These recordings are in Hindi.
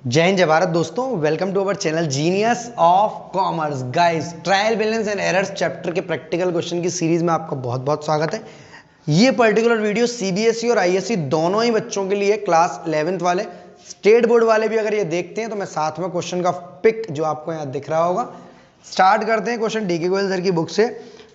जय हिंद जय भारत दोस्तों, welcome to our channel genius of commerce. Guys, trial balance and errors chapter के प्रैक्टिकल क्वेश्चन की सीरीज में आपका बहुत बहुत स्वागत है। ये पर्टिकुलर वीडियो सीबीएसई और आईएससी दोनों ही बच्चों के लिए, क्लास 11th वाले, स्टेट बोर्ड वाले भी अगर ये देखते हैं तो मैं साथ में क्वेश्चन का पिक जो आपको यहाँ दिख रहा होगा स्टार्ट करते हैं। क्वेश्चन डीके गोयल सर की बुक से।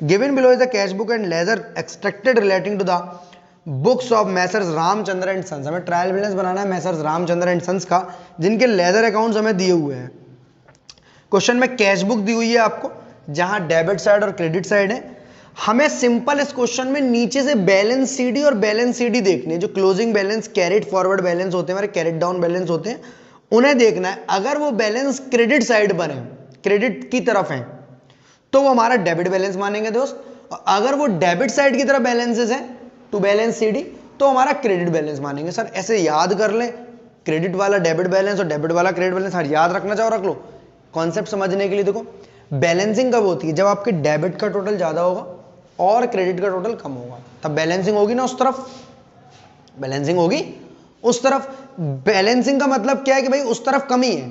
Given below is the cash book and ledger extracted relating to the books of messrs Ramchandra and sons. हमें ट्रायल बैलेंस बनाना है मैसर्स रामचंद्र एंड सन्स का, जिनके लेजर अकाउंट्स हमें दिए हुए हैं। क्वेश्चन में कैश बुक दी हुई है आपको, जहां डेबिट साइड और क्रेडिट साइड है। हमें सिंपल इस क्वेश्चन में नीचे से बैलेंस सीडी और बैलेंस सीडी देखने हैं। जो closing balance, carried forward balance होते हैं, हमारे कैरेट डाउन बैलेंस होते हैं, उन्हें देखना है। अगर वो बैलेंस क्रेडिट साइड पर है, क्रेडिट की तरफ है, तो वो हमारा डेबिट बैलेंस मानेंगे दोस्त। और अगर वो डेबिट साइड की तरफ बैलेंसेस है टू बैलेंस सीडी, तो हमारा क्रेडिट बैलेंस मानेंगे। सर ऐसे याद कर ले, क्रेडिट वाला डेबिट बैलेंस और डेबिट वाला क्रेडिट बैलेंस। हर याद रखना चाहो रख लो, कॉन्सेप्ट समझने के लिए। देखो, बैलेंसिंग कब होती है? जब आपके डेबिट का टोटल ज्यादा होगा और क्रेडिट का टोटल कम होगा, तब बैलेंसिंग होगी ना उस तरफ, बैलेंसिंग होगी उस तरफ। बैलेंसिंग का मतलब क्या है कि भाई उस तरफ कमी है,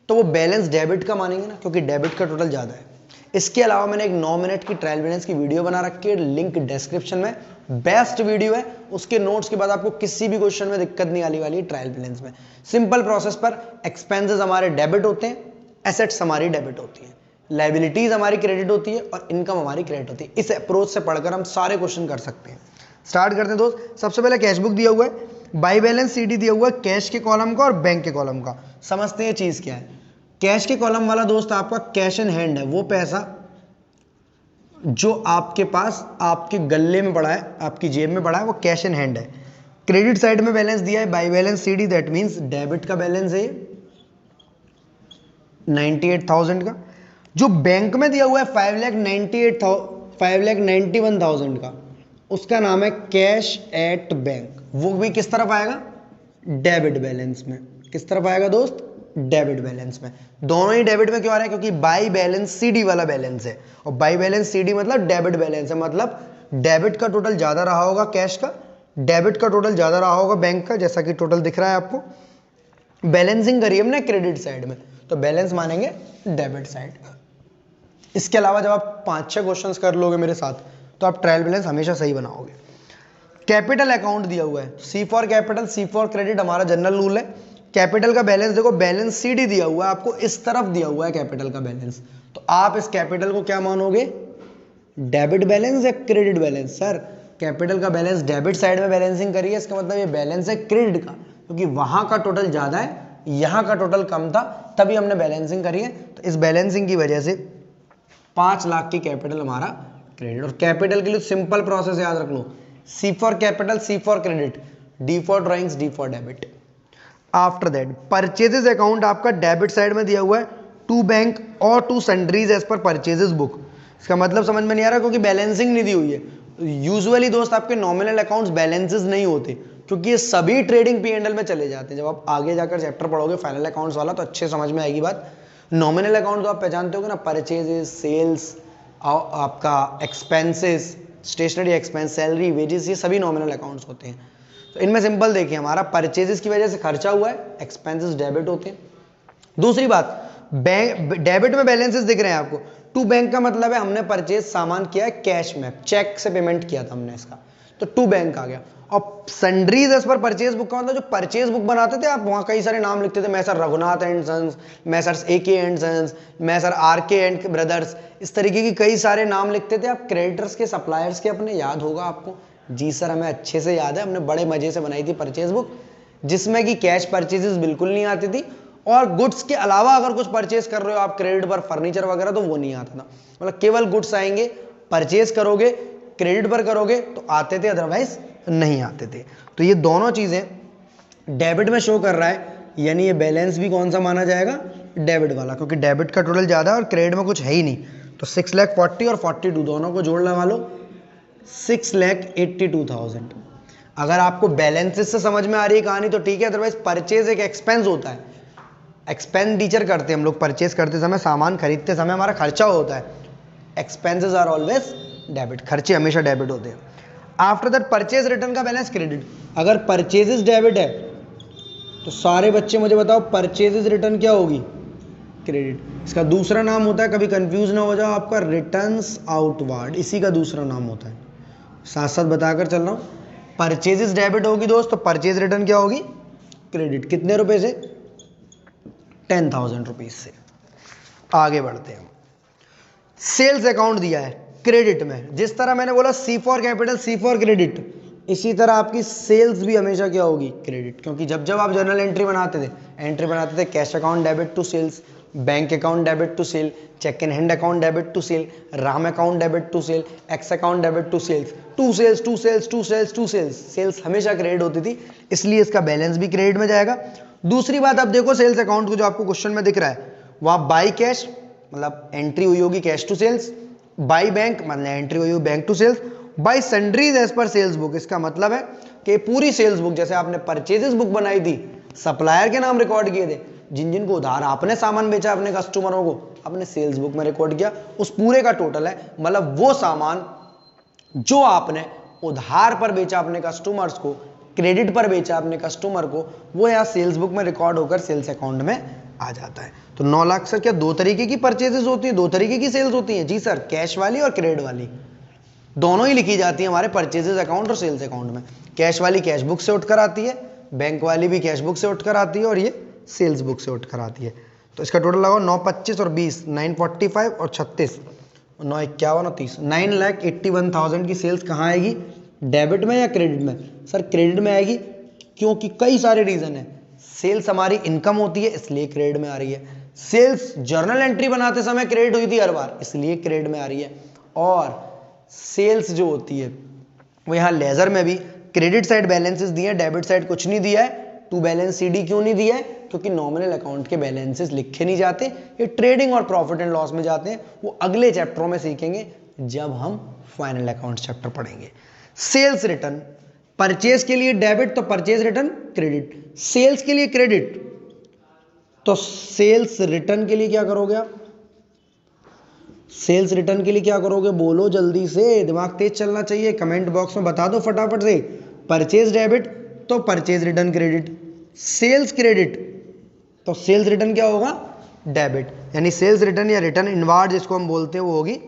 तो वो बैलेंस डेबिट का मानेंगे ना, क्योंकि डेबिट का टोटल ज्यादा है। इसके अलावा मैंने एक 9 मिनट की ट्रायल बैलेंस की वीडियो बना रखी है, लिंक डिस्क्रिप्शन में, बेस्ट वीडियो है। उसके नोट्स के बाद आपको किसी भी क्वेश्चन में दिक्कत नहीं आने वाली है ट्रायल बैलेंस में। सिंपल प्रोसेस पर एक्सपेंसेस हमारे डेबिट होते हैं, एसेट्स हमारी डेबिट होती है, लाइबिलिटीज हमारी क्रेडिट होती है और इनकम हमारी क्रेडिट होती है। इस अप्रोच से पढ़कर हम सारे क्वेश्चन कर सकते हैं। स्टार्ट करते हैं दोस्त। सबसे पहले कैश बुक दिया हुआ है, बाई बैलेंस सीडी दिया हुआ है, कैश के कॉलम का और बैंक के कॉलम का। समझते हैं चीज क्या है। कैश के कॉलम वाला दोस्त आपका कैश इन हैंड है, वो पैसा जो आपके पास आपके गल्ले में पड़ा है, आपकी जेब में पड़ा है, वो कैश इन हैंड है। क्रेडिट साइड में बैलेंस दिया है by balance CD, that means debit का बैलेंस है 98,000 का। जो बैंक में दिया हुआ है 5,91,000 का, उसका नाम है कैश एट बैंक। वो भी किस तरफ आएगा? डेबिट बैलेंस में। किस तरफ आएगा दोस्त? डेबिट बैलेंस में। दोनों ही डेबिट में क्यों आ रहा है? क्योंकि बाई बैलेंस सीडी वाला बैलेंस है, और बाई बैलेंस सीडी मतलब डेबिट बैलेंस है। मतलब डेबिट का टोटल ज्यादा रहा होगा कैश का, डेबिट का टोटल ज्यादा रहा होगा बैंक का, जैसा कि टोटल दिख रहा है आपको। बैलेंसिंग करिए हमने क्रेडिट साइड में, तो बैलेंस मानेंगे डेबिट साइड का। इसके अलावा जब आप 5-6 क्वेश्चंस कर लोगे मेरे साथ, तो आप ट्रायल बैलेंस हमेशा सही बनाओगे। कैपिटल अकाउंट दिया हुआ है, C for capital, C for credit, हमारा जनरल रूल है। कैपिटल का बैलेंस देखो, बैलेंस सीडी दिया हुआ है आपको, इस तरफ दिया हुआ है कैपिटल का बैलेंस, तो आप इस कैपिटल को क्या मानोगे? डेबिट बैलेंस या क्रेडिट बैलेंस? सर कैपिटल का बैलेंस डेबिट साइड में बैलेंसिंग करिए, इसका मतलब ये बैलेंस है क्रेडिट का, क्योंकि वहां का टोटल ज्यादा है, यहां का टोटल कम था, तभी हमने बैलेंसिंग करी है। तो इस बैलेंसिंग की वजह से 5 लाख की कैपिटल हमारा क्रेडिट। और कैपिटल के लिए सिंपल प्रोसेस याद रख लो, C for capital, C for credit, D for drawings, D for debit. After that purchases account आपका डेबिट साइड में दिया हुआ है, टू बैंक और to sundries as per purchases book. इसका मतलब समझ में नहीं आ रहा, क्योंकि बैलेंसिंग नहीं दी हुई है। यूजुअली दोस्त आपके नॉमिनल अकाउंट्स बैलेंसेस नहीं होते, क्योंकि ये सभी ट्रेडिंग P&L में चले जाते हैं। जब आप आगे जाकर चैप्टर पढ़ोगे फाइनल अकाउंट्स वाला, तो अच्छे समझ में आएगी बात। नॉमिनल अकाउंट तो आप पहचानते होगे ना, परचेजेस, सेल्स, आपका expenses, stationery expense, salary, wages, ये सभी नॉमिनल अकाउंट्स होते हैं। तो इनमें सिंपल देखिए, हमारा परचेजेस की वजह से खर्चा हुआ है, एक्सपेंसेस डेबिट होते हैं। दूसरी बात, बैंक डेबिट में बैलेंसेस दिख रहे हैं आपको। टू बैंक का मतलब है हमने परचेज सामान किया है कैश में, चेक से पेमेंट किया था हमने इसका, तो टू बैंक आ गया। और sundries as per purchase book का मतलब जो परचेज बुक बनाते थे आप, वहां कई सारे नाम लिखते थे, messrs Raghunath and sons, messrs AK and sons, messrs RK and brothers, इस तरीके की कई सारे नाम लिखते थे आप क्रेडिटर्स के, सप्लायर्स के अपने। याद होगा आपको? जी सर, हमें अच्छे से याद है, हमने बड़े मजे से बनाई थी परचेज बुक, जिसमें कि कैश परचेजेस बिल्कुल नहीं आती थी, और गुड्स के अलावा अगर कुछ परचेज कर रहे हो आप क्रेडिट पर, फर्नीचर वगैरह, तो वो नहीं आता था। मतलब केवल गुड्स आएंगे, परचेज करोगे, क्रेडिट पर करोगे तो आते थे, अदरवाइज नहीं आते थे। तो ये दोनों चीजें डेबिट में शो कर रहा है, यानी ये बैलेंस भी कौन सा माना जाएगा? डेबिट वाला, क्योंकि डेबिट का टोटल ज्यादा है और क्रेडिट में कुछ है ही नहीं। तो 6,40,000 और 42 दोनों को जोड़ लगा लो, 6,82,000। अगर आपको बैलेंसेस से समझ में आ रही है कहानी तो ठीक है, अदरवाइज परचेज एक एक्सपेंस होता है, एक्सपेंडिचर करते हैं हम लोग, परचेज करते समय, सामान खरीदते समय हमारा खर्चा होता है। एक्सपेंसेस आर ऑलवेज डेबिट, खर्चे हमेशा डेबिट होते हैं। आफ्टर दैट परचेज रिटर्न का बैलेंस क्रेडिट। अगर परचेजेस डेबिट है तो सारे बच्चे मुझे बताओ परचेजेस रिटर्न क्या होगी, क्रेडिट। इसका दूसरा नाम होता है, कभी कंफ्यूज ना हो जाओ, आपका रिटर्न्स आउटवर्ड, इसी का दूसरा नाम होता है। साथ साथ बताकर चल रहा हूं, परचेजेस डेबिट होगी दोस्त, तो परचेज रिटर्न क्या होगी, क्रेडिट। कितने रुपए से, 10,000 रुपीज से। आगे बढ़ते हैं, सेल्स अकाउंट दिया है क्रेडिट में, जिस तरह मैंने बोला C for capital C for credit, इसी तरह आपकी सेल्स भी हमेशा क्या होगी, क्रेडिट। क्योंकि जब जब आप जर्नल एंट्री बनाते थे cash account debit to sales, bank account debit to sale, cheque in hand account debit to sale, Ram account debit to sale, X account debit to sales, to sales to sales to sales to sales, sales हमेशा क्रेडिट होती थी, इसलिए इसका बैलेंस भी क्रेडिट में जाएगा। दूसरी बात, अब देखो सेल्स अकाउंट को जो आपको क्वेश्चन में दिख रहा है, वहां बाई कैश मतलब एंट्री हुई होगी cash to sales, by bank मतलब एंट्री हुई होगी bank to sales, by sundries as per sales book. इसका मतलब है कि पूरी सेल्स बुक, जैसे आपने परचेजेस बुक बनाई थी, सप्लायर के नाम रिकॉर्ड किए थे, जिन जिन को उधार आपने सामान बेचा अपने कस्टमरों को, आपने सेल्स बुक में रिकॉर्ड किया, उस पूरे का टोटल है। मतलब वो सामान जो आपने उधार पर बेचा अपने कस्टमर्स को, क्रेडिट पर बेचा अपने कस्टमर को, वो यहाँ सेल्स बुक में रिकॉर्ड होकर सेल्स अकाउंट में आ जाता है। तो 9 लाख सर क्या दो तरीके की परचेजेस होती है, दो तरीके की सेल्स होती है? जी सर, कैश वाली और क्रेडिट वाली, दोनों ही लिखी जाती है हमारे परचेजेस अकाउंट और सेल्स अकाउंट में। कैश वाली कैश बुक से उठकर आती है, बैंक वाली भी कैश बुक से उठकर आती है, और ये सेल्स बुक से उठकर आती है। तो इसका टोटल लगाओ 9, 25 और 20, 945 और 36, 9, 51 और 30, 9,81,000 की सेल्स कहाँ आएगी, डेबिट में या क्रेडिट में? सर क्रेडिट में आएगी, क्योंकि कई सारे रीजन है। सेल्स हमारी इनकम होती है, इसलिए क्रेडिट में आ रही है। सेल्स जर्नल एंट्री बनाते समय क्रेडिट हुई थी हर बार, इसलिए क्रेडिट में आ रही है। और सेल्स जो होती है वो यहाँ लेजर में भी क्रेडिट साइड बैलेंसेस दिए हैं, डेबिट साइड कुछ नहीं दिया है। टू बैलेंस सीडी क्यों नहीं दिया है? क्योंकि नॉमिनल अकाउंट के बैलेंसेस लिखे नहीं जाते, ये ट्रेडिंग और प्रॉफिट एंड लॉस में जाते हैं। वो अगले चैप्टरों में सीखेंगे जब हम फाइनल अकाउंट चैप्टर पढ़ेंगे। सेल्स रिटर्न, परचेज के लिए डेबिट तो परचेज रिटर्न क्रेडिट, सेल्स के लिए क्रेडिट तो सेल्स रिटर्न के लिए क्या करोगे आप? सेल्स रिटर्न के लिए क्या करोगे, बोलो जल्दी से, दिमाग तेज चलना चाहिए, कमेंट बॉक्स में बता दो फटाफट से। परचेज डेबिट तो purchase return credit, sales credit तो सेल्स रिटर्न क्या होगा, डेबिट। यानी सेल्स रिटर्न या रिटर्न इनवार्ड जिसको हम बोलते हैं वो होगी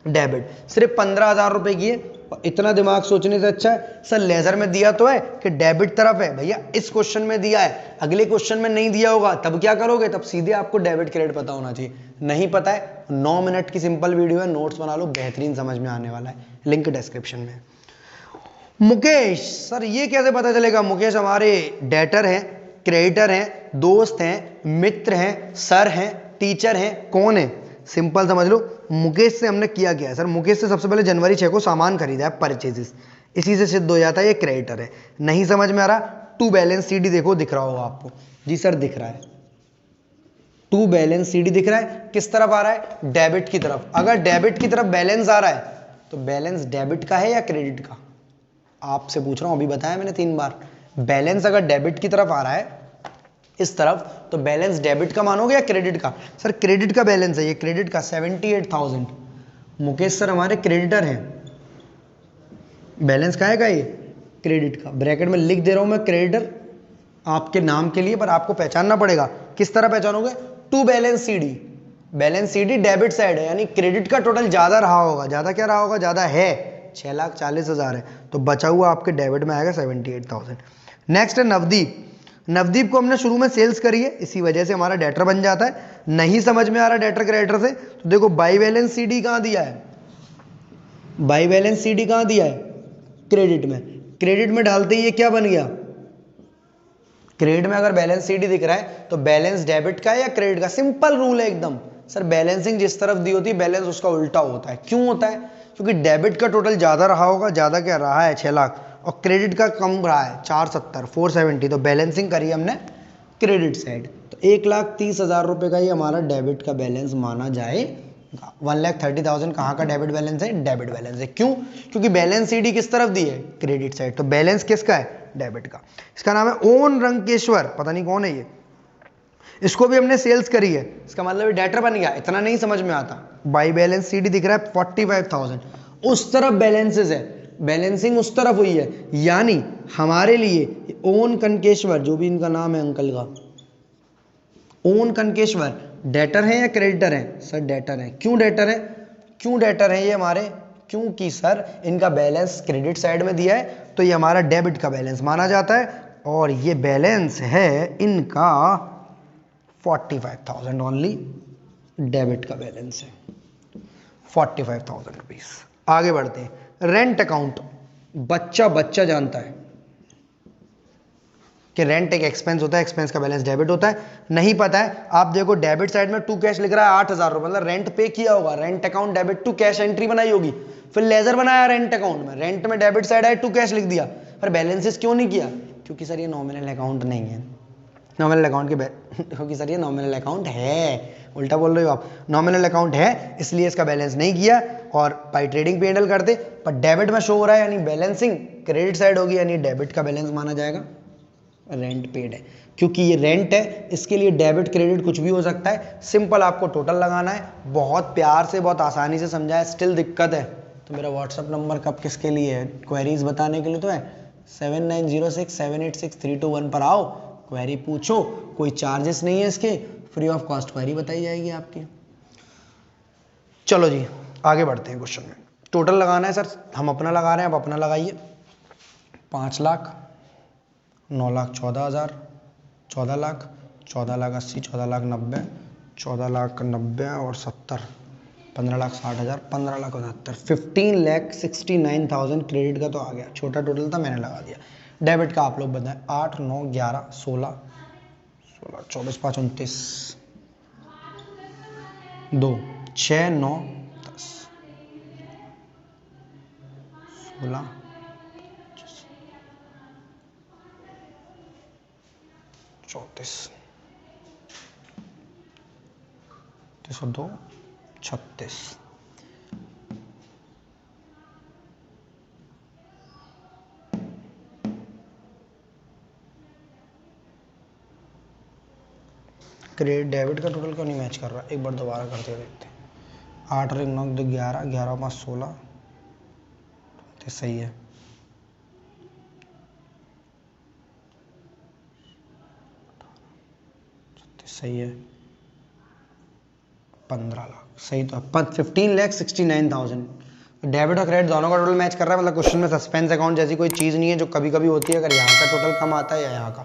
डेबिट। सिर्फ 15,000 रुपए की है, इतना दिमाग सोचने से अच्छा है सर लेजर में दिया तो है कि डेबिट तरफ है, भैया इस क्वेश्चन में दिया है, अगले क्वेश्चन में नहीं दिया होगा, तब क्या करोगे? तब सीधे आपको डेबिट क्रेडिट पता होना चाहिए। नहीं पता है, 9 मिनट की सिंपल वीडियो है, नोट्स बना लो, बेहतरीन समझ में आने वाला है, लिंक डिस्क्रिप्शन में। मुकेश सर ये कैसे पता चलेगा? मुकेश हमारे डेटर हैं, क्रेडिटर हैं, दोस्त हैं, मित्र हैं, सर हैं, टीचर हैं, कौन है? सिंपल समझ लो, मुकेश से हमने किया क्या है? सर मुकेश से सबसे पहले जनवरी 6 को सामान खरीदा है, परचेजेस, इसी से सिद्ध हो जाता है ये क्रेडिटर है। नहीं समझ में आ रहा, टू बैलेंस सीडी देखो, दिख रहा होगा आपको। जी सर दिख रहा है, टू बैलेंस सीडी दिख रहा है, किस तरफ आ रहा है? डेबिट की तरफ। अगर डेबिट की तरफ बैलेंस आ रहा है तो बैलेंस डेबिट का है या क्रेडिट का? आपसे पूछ रहा हूं, अभी बताया मैंने 3 बार। बैलेंस अगर डेबिट की तरफ आ रहा है इस तरफ, तो बैलेंस डेबिट का मानोगे या क्रेडिट का? सर क्रेडिट का बैलेंस है ये, क्रेडिट का 78,000। मुकेश सर हमारे क्रेडिटर हैं, बैलेंस का है ये क्रेडिट का। ब्रैकेट में लिख दे रहा हूं मैं क्रेडिटर आपके नाम के लिए, पर आपको पहचानना पड़ेगा। किस तरह पहचानोगे? To balance CD, balance CD debit side है, यानी क्रेडिट का टोटल ज्यादा रहा होगा। ज्यादा क्या रहा होगा? ज्यादा है, 6,40,000 है, तो बचा हुआ आपके डेबिट में आएगा 78,000। नेक्स्ट है नवदीप। नवदीप को हमने शुरू में सेल्स करी है, इसी वजह से हमारा डेटर बन जाता है। नहीं समझ में आ रहा डेटर क्रेडिटर से, तो देखो बाई बैलेंस सीडी कहां दिया है? बाई बैलेंस सीडी कहां दिया है? क्रेडिट में। क्रेडिट में डालते ही ये क्या बन गया? क्रेडिट में अगर बैलेंस सीडी दिख रहा है तो बैलेंस डेबिट का है या क्रेडिट का? सिंपल रूल है एकदम। सर बैलेंसिंग जिस तरफ दी होती है बैलेंस उसका उल्टा होता है। क्यों होता है? क्योंकि डेबिट का टोटल ज्यादा रहा होगा, ज्यादा क्या रहा है 6 लाख, और क्रेडिट का कम रहा है 470, 470, तो बैलेंसिंग करी हमने क्रेडिट साइड। तो 1,30,000 रुपए का ही हमारा डेबिट का बैलेंस माना जाएगा। 1,30,000 कहाँ का डेबिट बैलेंस है? डेबिट बैलेंस है। क्यों? क्योंकि बैलेंस सीडी किस तरफ दी है? Credit side. तो बैलेंस किसका है? डेबिट का। इसका नाम है ओन रंकेश्वर, पता नहीं कौन है ये, इसको भी हमने सेल्स करी है, इसका मतलब डेटर बन गया। इतना नहीं समझ में आता। बाई बैलेंस सीडी दिख रहा है 45,000, उस तरफ बैलेंसेस है, बैलेंसिंग उस तरफ हुई है, यानी हमारे लिए ओन कनकेश्वर, जो भी इनका नाम है अंकल का, ओन कनकेश्वर डेटर है या क्रेडिटर है? सर डेटर है। क्यों डेटर है? क्यों डेटर है ये हमारे? क्योंकि सर इनका बैलेंस क्रेडिट साइड में दिया है, तो ये हमारा डेबिट का बैलेंस माना जाता है, और ये बैलेंस है इनका 45,000 ओनली, डेबिट का बैलेंस है 45,000 रुपीज। आगे बढ़ते हैं। रेंट अकाउंट, बच्चा जानता है कि रेंट एक एक्सपेंस होता है, एक्सपेंस का बैलेंस डेबिट होता है। नहीं पता है, आप देखो डेबिट साइड में टू कैश लिख रहा है 8,000 रुपये, मतलब रेंट पे किया होगा, rent account debit to cash entry बनाई होगी, फिर लेजर बनाया रेंट अकाउंट में, रेंट में डेबिट साइड है टू कैश लिख दिया, पर बैलेंसेस क्यों नहीं किया? क्योंकि सर ये नॉमिनल अकाउंट नहीं है, नॉमिनल अकाउंट के क्योंकि सर ये नॉमिनल अकाउंट है, उल्टा बोल रहे हो आप, नॉमिनल अकाउंट है इसलिए इसका बैलेंस नहीं किया, और बाई ट्रेडिंग पे हैंडल करते, पर डेबिट में शो हो रहा है, यानी बैलेंसिंग क्रेडिट साइड होगी, यानी डेबिट का बैलेंस माना जाएगा, रेंट पेड है। क्योंकि ये रेंट है, इसके लिए डेबिट क्रेडिट कुछ भी हो सकता है, सिंपल आपको टोटल लगाना है, बहुत प्यार से बहुत आसानी से समझाया, स्टिल दिक्कत है तो मेरा व्हाट्सअप नंबर कब किसके लिए है? क्वेरीज बताने के लिए तो है, 7906786321 पर आओ, क्वेरी पूछो, कोई चार्जेस नहीं है इसके, फ्री ऑफ कॉस्ट क्वेरी बताई जाएगी आपकी। चलो जी आगे बढ़ते हैं क्वेश्चन में। टोटल लगाना है सर, हम अपना लगा रहे हैं, आप अपना लगाइए। 5 लाख, 9 लाख 14,000, 14 लाख, 14 लाख 80, 14 लाख 90, 14 लाख 90 और 70, 15 लाख 60,000, 15 लाख 69, 15,69,000 क्रेडिट का तो आ गया, छोटा टोटल था मैंने लगा दिया। डेबिट का आप लोग बताएं, 8, 9, 11, 16, 24, 5, 29, 2, 6, 9, 10, 16, 34, 302, 36, क्रेडिट डेबिट का टोटल क्यों नहीं मैच कर रहा? एक बार दोबारा करते हुए देखते हैं। 8 और 9, 11, 11 5 16, तो सही है। सही है, 15 लाख सही, तो 15,69,000 डेबिट और क्रेडिट दोनों का टोटल मैच कर रहा है, मतलब क्वेश्चन में सस्पेंस अकाउंट जैसी कोई चीज़ नहीं है जो कभी कभी होती है, अगर यहाँ का टोटल कम आता है या यहाँ का।